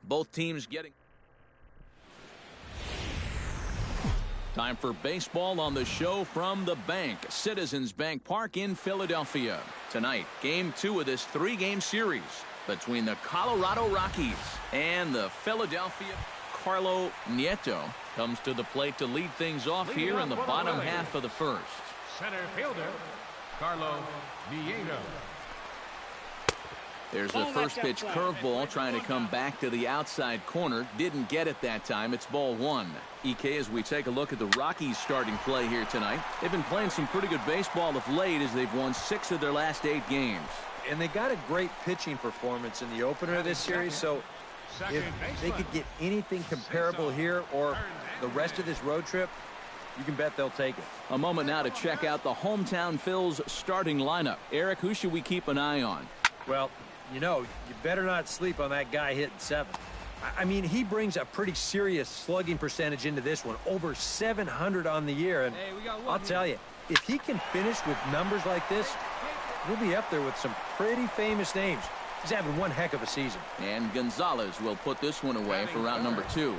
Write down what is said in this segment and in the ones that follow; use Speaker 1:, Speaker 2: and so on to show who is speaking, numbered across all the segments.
Speaker 1: Both teams getting... Time for baseball on the show from the bank. Citizens Bank Park in Philadelphia. Tonight, Game 2 of this 3-game series between the Colorado Rockies and the Philadelphia. Carlo Nieto comes to the plate to lead things off here in the bottom half of the first.
Speaker 2: Center fielder, Carlo Nieto.
Speaker 1: There's a first pitch curveball trying to come back to the outside corner. Didn't get it that time. It's ball 1. EK, as we take a look at the Rockies starting play here tonight, they've been playing some pretty good baseball of late as they've won 6 of their last 8 games.
Speaker 3: And they got a great pitching performance in the opener of this series, so if they could get anything comparable here or the rest of this road trip, you can bet they'll take it.
Speaker 1: A moment now to check out the hometown Phil's starting lineup. Eric, who should we keep an eye on?
Speaker 3: Well, you know, you better not sleep on that guy hitting 7. I mean, he brings a pretty serious slugging percentage into this one, over 700 on the year. And I'll tell you, if he can finish with numbers like this, we'll be up there with some pretty famous names. He's having one heck of a season.
Speaker 1: And Gonzalez will put this one away for round number 2.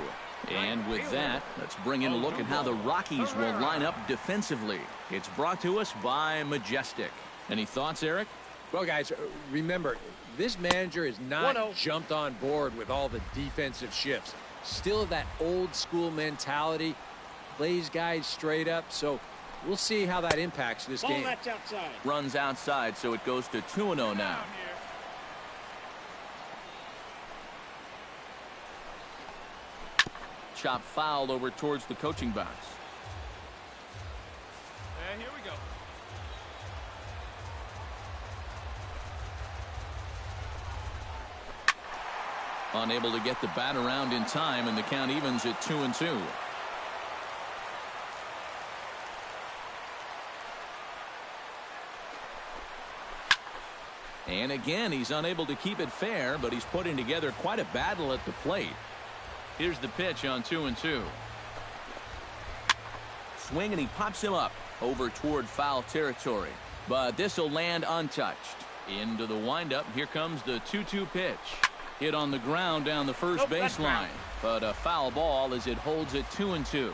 Speaker 1: And with that, let's bring in a look at how the Rockies will line up defensively. It's brought to us by Majestic. Any thoughts, Eric?
Speaker 4: Well, guys, remember, this manager has not jumped on board with all the defensive shifts. Still that old school mentality, plays guys straight up. So we'll see how that impacts this game.
Speaker 5: Outside.
Speaker 1: Runs outside, so it goes to 2-0 now. Chop foul over towards the coaching box.
Speaker 2: And here we go.
Speaker 1: Unable to get the bat around in time, and the count evens at 2-2. And again, he's unable to keep it fair, but he's putting together quite a battle at the plate. Here's the pitch on 2-2. Swing, and he pops him up over toward foul territory. But this will land untouched. Into the windup. Here comes the 2-2 pitch. Hit on the ground down the first baseline. But a foul ball as it holds it 2-2.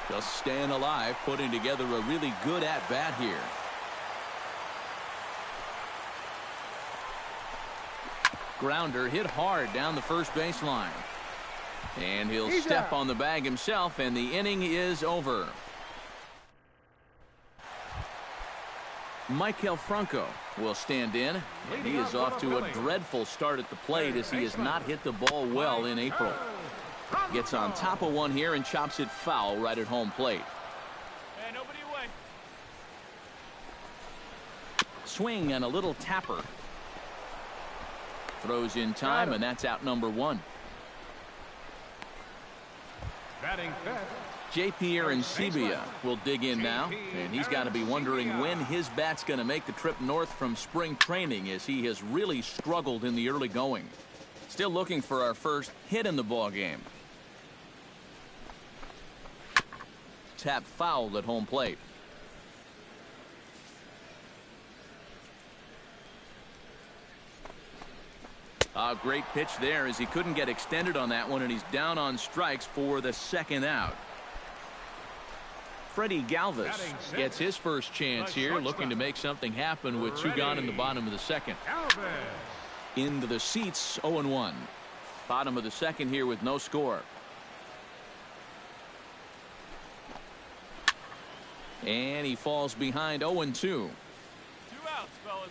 Speaker 1: Just staying alive, putting together a really good at-bat here. Grounder hit hard down the first baseline. And he'll step on the bag himself, and the inning is over. Michael Franco will stand in, and he is off to a dreadful start at the plate as he has not hit the ball well in April. Gets on top of one here and chops it foul right at home plate.
Speaker 2: And nobody away.
Speaker 1: Swing and a little tapper. Throws in time, and that's out number 1.
Speaker 2: Batting fifth.
Speaker 1: J.P. Arancibia will dig in now, and he's got to be wondering when his bat's going to make the trip north from spring training, as he has really struggled in the early going. Still looking for our first hit in the ball game. Tap foul at home plate. A great pitch there as he couldn't get extended on that one, and he's down on strikes for the second out. Freddie Galvis gets his first chance here, looking to make something happen with 2 gone in the bottom of the second. Into the seats, 0-1. Bottom of the second here with no score. And he falls behind 0-2.
Speaker 2: 2 outs, fellas.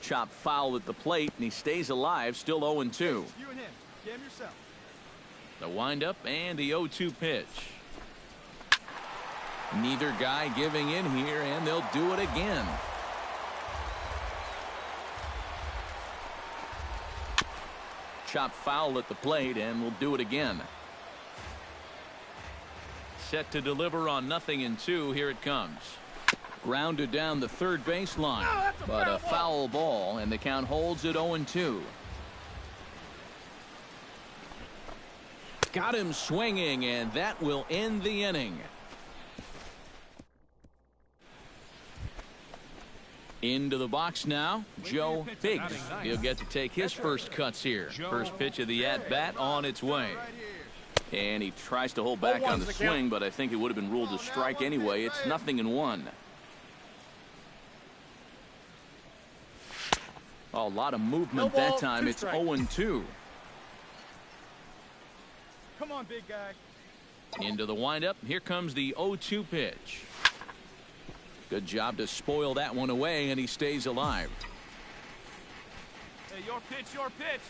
Speaker 1: Chop foul at the plate, and he stays alive, still 0-2.
Speaker 5: You and him. Jam yourself.
Speaker 1: The windup and the 0-2 pitch. Neither guy giving in here, and they'll do it again. Chop foul at the plate, and we'll do it again. Set to deliver on 0-2. Here it comes. Grounded down the third baseline, but a foul ball, and the count holds at 0-2. Got him swinging, and that will end the inning. Into the box now, Joe Biggs. He'll get to take his first cuts here. First pitch of the at-bat on its way. And he tries to hold back on the swing, but I think it would have been ruled a strike anyway. It's 0-1. Oh, a lot of movement that time. It's 0-2.
Speaker 5: Come on, big guy.
Speaker 1: Into the windup. Here comes the 0-2 pitch. Good job to spoil that one away, and he stays alive.
Speaker 2: Hey, your pitch, your pitch.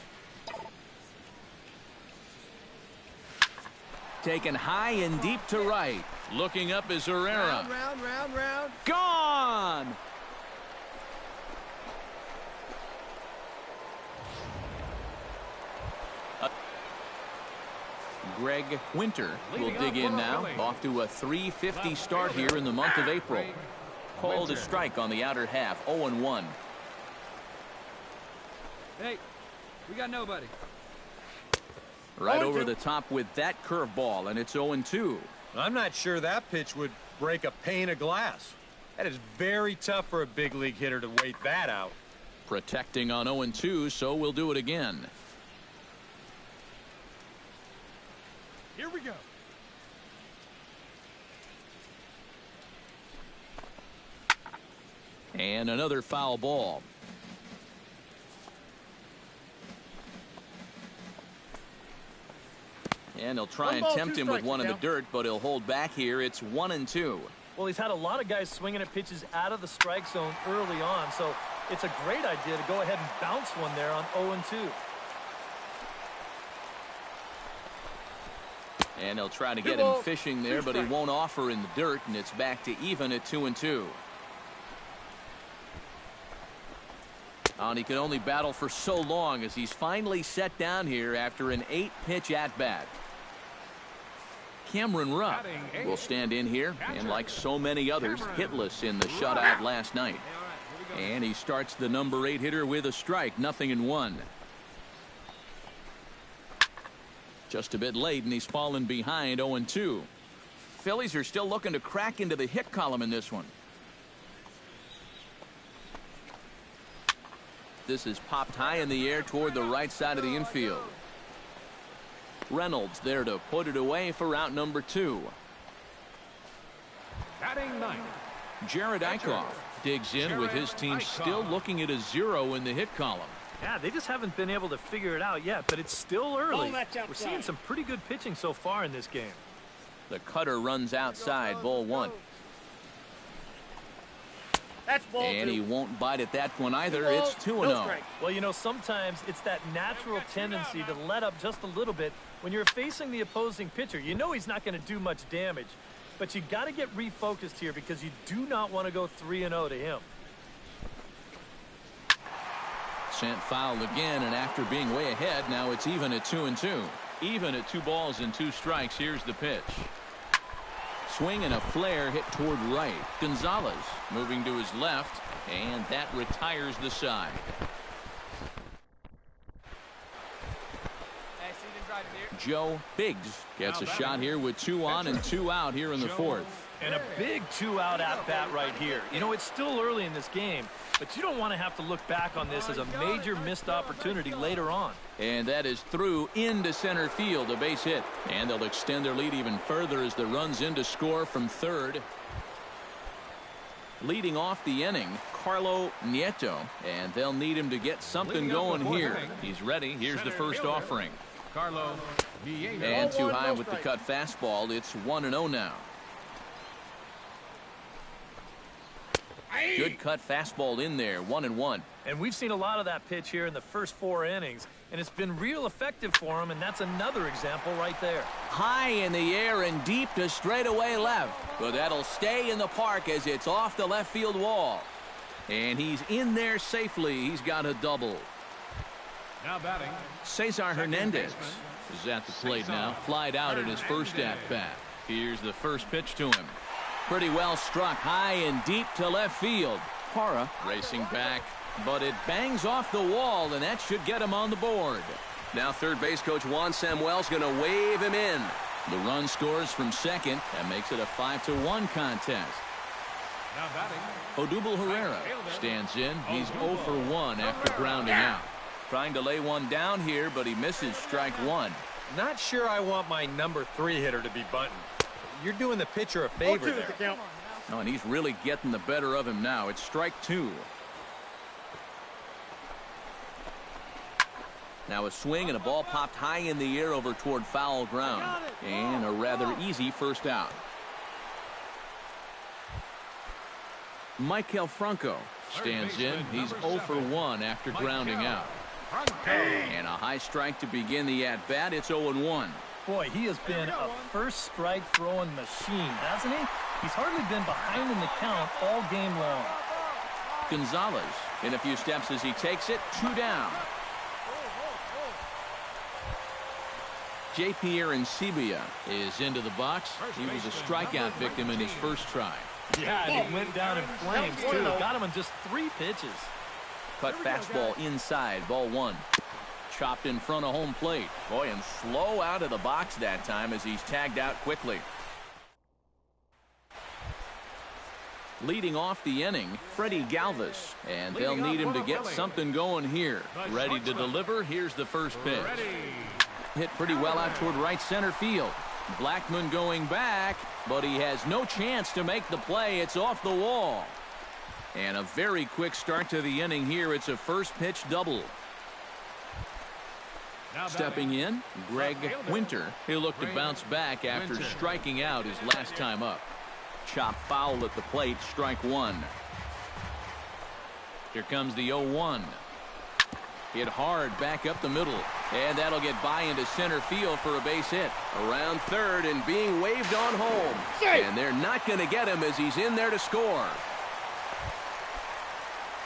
Speaker 1: Taken high and deep to right. Looking up is Herrera.
Speaker 5: Round.
Speaker 1: Gone! Greg Winter will dig in now. Off to a .350 start here in the month of April. Called a strike on the outer half. 0-1.
Speaker 6: Hey, we got nobody.
Speaker 1: Right over the top with that curveball, and it's 0-2.
Speaker 3: I'm not sure that pitch would break a pane of glass. That is very tough for a big league hitter to wait that out.
Speaker 1: Protecting on 0-2, so we'll do it again.
Speaker 5: Here we go.
Speaker 1: And another foul ball. And he'll try and tempt him with one in the dirt, but he'll hold back here. It's 1-2.
Speaker 7: Well, he's had a lot of guys swinging at pitches out of the strike zone early on, so it's a great idea to go ahead and bounce one there on 0-2.
Speaker 1: And he'll try to get him fishing there, but he won't offer in the dirt, and it's back to even at 2-2. And he can only battle for so long as he's finally set down here after an 8-pitch at-bat. Cameron Rupp will stand in here, and like so many others, hitless in the shutout last night. And he starts the number 8 hitter with a strike, 0-1. Just a bit late, and he's fallen behind 0-2. Phillies are still looking to crack into the hit column in this one. This is popped high in the air toward the right side of the infield. Reynolds there to put it away for out number 2.
Speaker 2: Batting 9.
Speaker 1: Jared Eichhoff digs in with his team still looking at a 0 in the hit column.
Speaker 7: Yeah, they just haven't been able to figure it out yet, but it's still early. We're seeing some pretty good pitching so far in this game.
Speaker 1: The cutter runs outside, ball 1. And he won't bite at that one either. It's 2-0.
Speaker 7: Well, you know, sometimes it's that natural tendency to let up just a little bit when you're facing the opposing pitcher. You know he's not going to do much damage, but you got to get refocused here because you do not want to go 3-0 to him.
Speaker 1: Sent foul again, and after being way ahead, now it's even at 2-2. Even at 2 balls and 2 strikes. Here's the pitch. Swing and a flare hit toward right. Gonzalez moving to his left, and that retires the side. Joe Biggs gets a shot here with 2 on and 2 out here in the 4th.
Speaker 7: And a big 2-out at-bat right here. You know, it's still early in this game, but you don't want to have to look back on this as a major missed opportunity later on.
Speaker 1: And that is through into center field, a base hit. And they'll extend their lead even further as the runs in to score from third. Leading off the inning, Carlo Nieto, and they'll need him to get something going here. He's ready. Here's the first offering.
Speaker 2: Carlo
Speaker 1: and too high with the cut fastball. It's 1-0 now. Good cut fastball in there, 1-1.
Speaker 7: And we've seen a lot of that pitch here in the first 4 innings, and it's been real effective for him, and that's another example right there.
Speaker 1: High in the air and deep to straightaway left, but that'll stay in the park as it's off the left field wall. And he's in there safely. He's got a double.
Speaker 2: Now batting,
Speaker 1: Cesar Hernandez is at the plate now. Flied out in his first at-bat. Here's the first pitch to him. Pretty well struck high and deep to left field. Parra racing back, but it bangs off the wall, and that should get him on the board. Now third base coach Juan Samuel's going to wave him in. The run scores from second and makes it a 5-1 contest.
Speaker 2: Now batting.
Speaker 1: Odubel Herrera stands in. He's 0 for 1 after grounding out. Trying to lay one down here, but he misses strike one.
Speaker 3: Not sure I want my number 3 hitter to be bunting. You're doing the pitcher a favor there.
Speaker 1: Oh, and he's really getting the better of him now. It's strike two. Now a swing and a ball popped high in the air over toward foul ground. And a rather easy first out. Maikel Franco stands in. He's 0 for 1 after grounding out. And a high strike to begin the at-bat. It's 0-1.
Speaker 7: Boy, he has been a first strike throwing machine, hasn't he? He's hardly been behind in the count all game long.
Speaker 1: Gonzalez in a few steps as he takes it. 2 down. J.P. Arancibia is into the box. He was a strikeout victim in his first try.
Speaker 7: Yeah, and he went down in flames, too. Got him in just 3 pitches.
Speaker 1: Cut fastball inside, ball 1. Chopped in front of home plate. Boy, and slow out of the box that time as he's tagged out quickly. Leading off the inning, Freddie Galvis. And they'll need him to get something going here. Ready to deliver. Here's the first pitch. Hit pretty well out toward right center field. Blackman going back, but he has no chance to make the play. It's off the wall. And a very quick start to the inning here. It's a first pitch double. Stepping in, Greg Winter. He'll look to bounce back after striking out his last time up. Chop foul at the plate, strike one. Here comes the 0-1. Hit hard back up the middle. And that'll get by into center field for a base hit. Around third and being waved on home. And they're not going to get him as he's in there to score.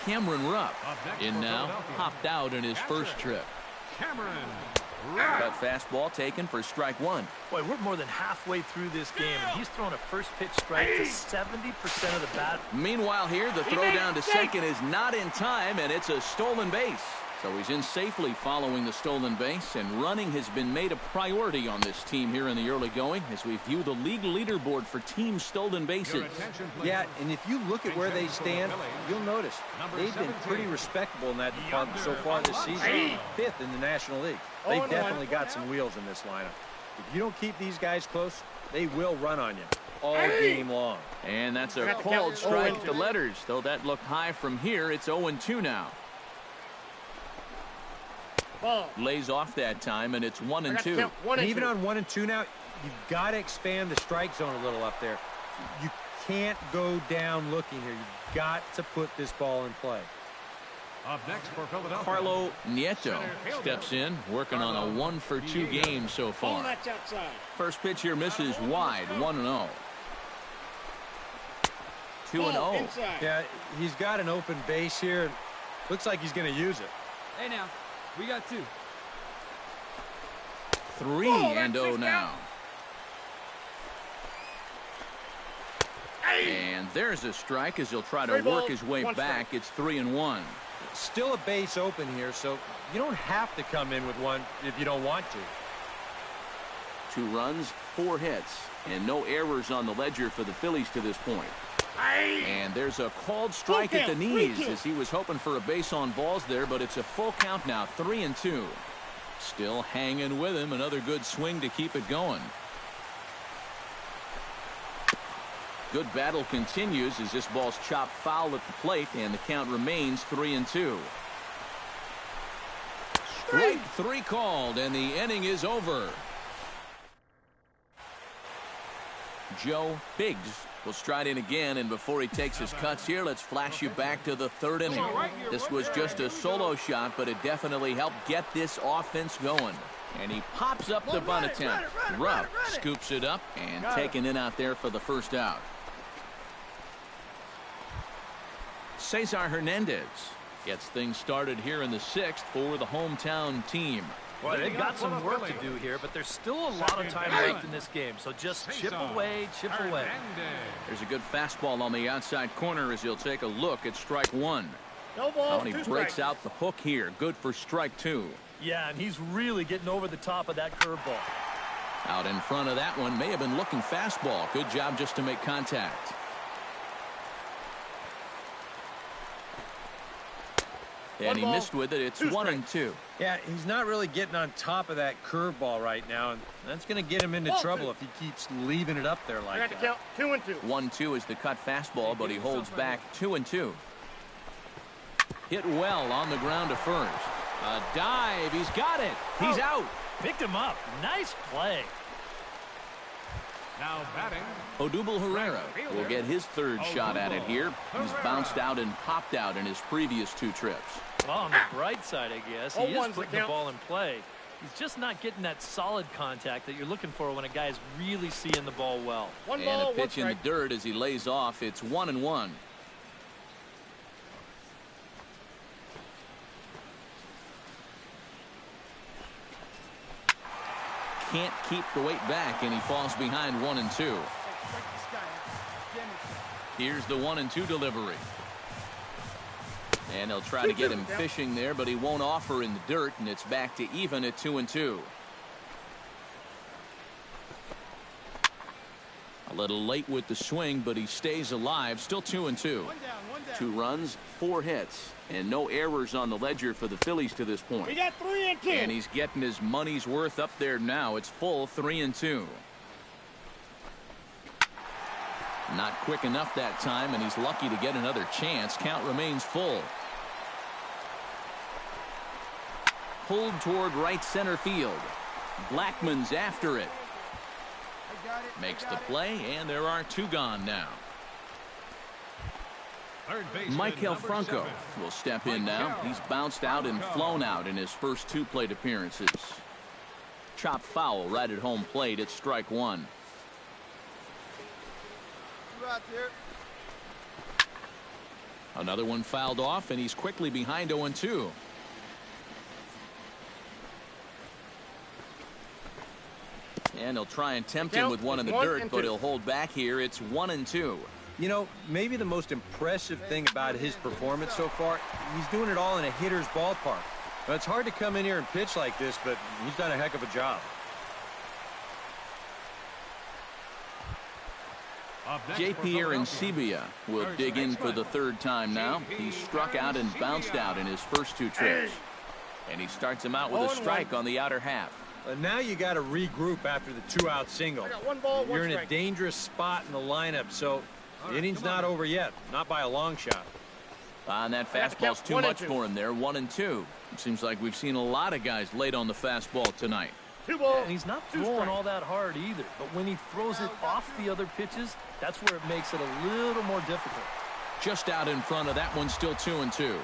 Speaker 1: Cameron Rupp in now, hopped out in his first trip. Cut fastball taken for strike one.
Speaker 7: Boy, we're more than halfway through this game, and he's thrown a first pitch strike to 70% of the bat.
Speaker 1: Meanwhile here, the throw down to second is not in time, and it's a stolen base. So he's in safely following the stolen base, and running has been made a priority on this team here in the early going as we view the league leaderboard for team stolen bases.
Speaker 3: Yeah, and if you look at where they stand, you'll notice they've been pretty respectable in that department so far this season. 5th in the National League. They definitely got some wheels in this lineup. If you don't keep these guys close, they will run on you all game long.
Speaker 1: And that's a called strike to Letters. Though that looked high from here, it's 0-2 now. Lays off that time, and it's 1-2.
Speaker 3: And even on 1-2 now, you've got to expand the strike zone a little up there. You can't go down looking here. You've got to put this ball in play.
Speaker 2: Up next for Philadelphia,
Speaker 1: Carlo Nieto steps in, working on a 1-for-2 game so far. First pitch here misses wide, 1-0. 2-0.
Speaker 3: Yeah, he's got an open base here. Looks like he's going to use it.
Speaker 6: Hey, now. We got 2.
Speaker 1: 3-0 now. And there's a strike as he'll try to work his way back. It's 3-1.
Speaker 3: Still a base open here, so you don't have to come in with one if you don't want to.
Speaker 1: 2 runs, 4 hits, and no errors on the ledger for the Phillies to this point. And there's a called strike at the knees as he was hoping for a base on balls there, but it's a full count now, 3-2. Still hanging with him. Another good swing to keep it going. Good battle continues as this ball's chopped foul at the plate, and the count remains 3-2. Strike 3 called, and the inning is over. Joe Biggs will stride in again, and before he takes his cuts here, let's flash you back to the 3rd inning. This was just a solo shot, but it definitely helped get this offense going. And he pops up the bunt attempt. Rupp scoops it up and taken in out there for the first out. Cesar Hernandez gets things started here in the 6th for the hometown team.
Speaker 7: Well, they've got some work to do here, but there's still a lot of time left in this game, so just chip away, chip away.
Speaker 1: There's a good fastball on the outside corner as he'll take a look at strike 1. And he breaks out the hook here. Good for strike 2.
Speaker 7: Yeah, and he's really getting over the top of that curveball.
Speaker 1: Out in front of that one, may have been looking fastball. Good job just to make contact. And he missed with it. It's 1-2.
Speaker 3: Yeah, he's not really getting on top of that curveball right now, and that's going to get him into trouble if he keeps leaving it up there like that.
Speaker 5: Count 2-2.
Speaker 1: 1-2 is the cut fastball, but he holds back 2-2. Hit well on the ground to first. A dive. He's got it. He's out.
Speaker 7: Picked him up. Nice play.
Speaker 2: Now batting.
Speaker 1: Odubel Herrera will get his third shot at it here. He's bounced out and popped out in his previous 2 trips.
Speaker 7: Well, on the bright side, I guess, he is putting the ball in play. He's just not getting that solid contact that you're looking for when a guy's really seeing the ball well.
Speaker 1: And a pitch in the dirt as he lays off. It's 1-1. Can't keep the weight back, and he falls behind 1-2. Here's the 1-2 delivery. And they'll try to get him fishing there, but he won't offer in the dirt, and it's back to even at 2-2. A little late with the swing, but he stays alive. Still 2-2. 2 runs, 4 hits, and no errors on the ledger for the Phillies to this point.
Speaker 5: We got 3-2.
Speaker 1: And he's getting his money's worth up there now. It's full 3-2. Not quick enough that time, and he's lucky to get another chance. Count remains full. Pulled toward right center field. Blackman's after it. Makes the play, and there are 2 gone now. Michael Franco will step in now. He's bounced out and flown out in his first 2 plate appearances. Chop foul right at home plate. It's strike 1. Another one fouled off, and he's quickly behind 0-2. And he'll try and tempt him with one in the dirt, but he'll hold back here. It's 1-2.
Speaker 3: You know, maybe the most impressive thing about his performance so far, he's doing it all in a hitter's ballpark. Now, it's hard to come in here and pitch like this, but he's done a heck of a job.
Speaker 1: J.P. Arencibia will dig in for the 3rd time now. He's struck out and bounced out in his first 2 trips. And he starts him out with a strike on the outer half.
Speaker 3: Now you got to regroup after the 2-out single. You're in a dangerous spot in the lineup, so the inning's not over yet. Not by a long shot.
Speaker 1: And that fastball's too much for him there. 1-2. It seems like we've seen a lot of guys late on the fastball tonight.
Speaker 7: And he's not throwing all that hard either. But when he throws it off the other pitches, that's where it makes it a little more difficult.
Speaker 1: Just out in front of that one, still 2-2.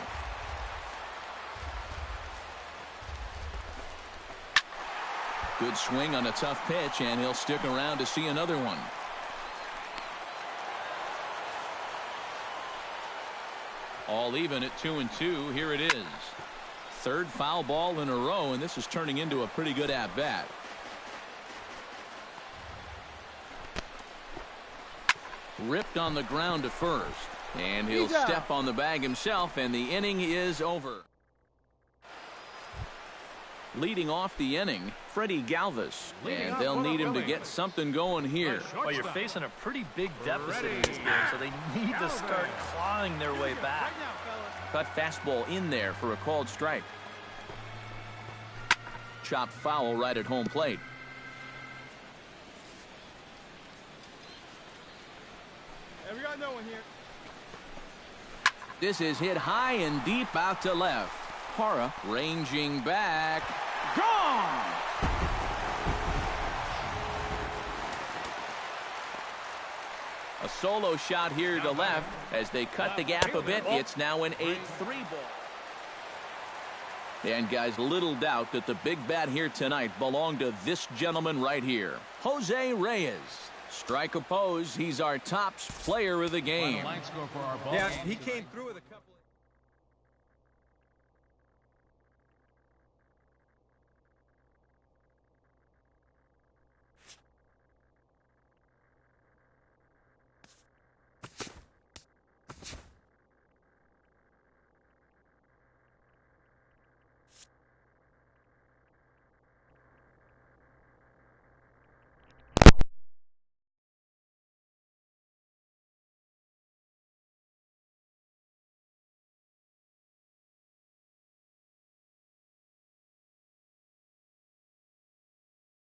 Speaker 1: Good swing on a tough pitch, and he'll stick around to see another one. All even at 2-2. Here it is. 3rd foul ball in a row, and this is turning into a pretty good at-bat. Ripped on the ground to first, and he'll step on the bag himself, and the inning is over. Leading off the inning, Freddie Galvis, and they'll need him to get something going here.
Speaker 7: Well, you're facing a pretty big deficit in this game, so they need to start clawing their way back.
Speaker 1: Cut fastball in there for a called strike. Chopped foul right at home plate.
Speaker 5: We got no one here.
Speaker 1: This is hit high and deep out to left. Hara ranging back. Gone! A solo shot here to left as they cut the gap a bit. It's now an 8-3 ball. And guys, little doubt that the big bat here tonight belonged to this gentleman right here, Jose Reyes. Strike oppose. He's our top player of the game.
Speaker 3: Yeah, he came through with a couple of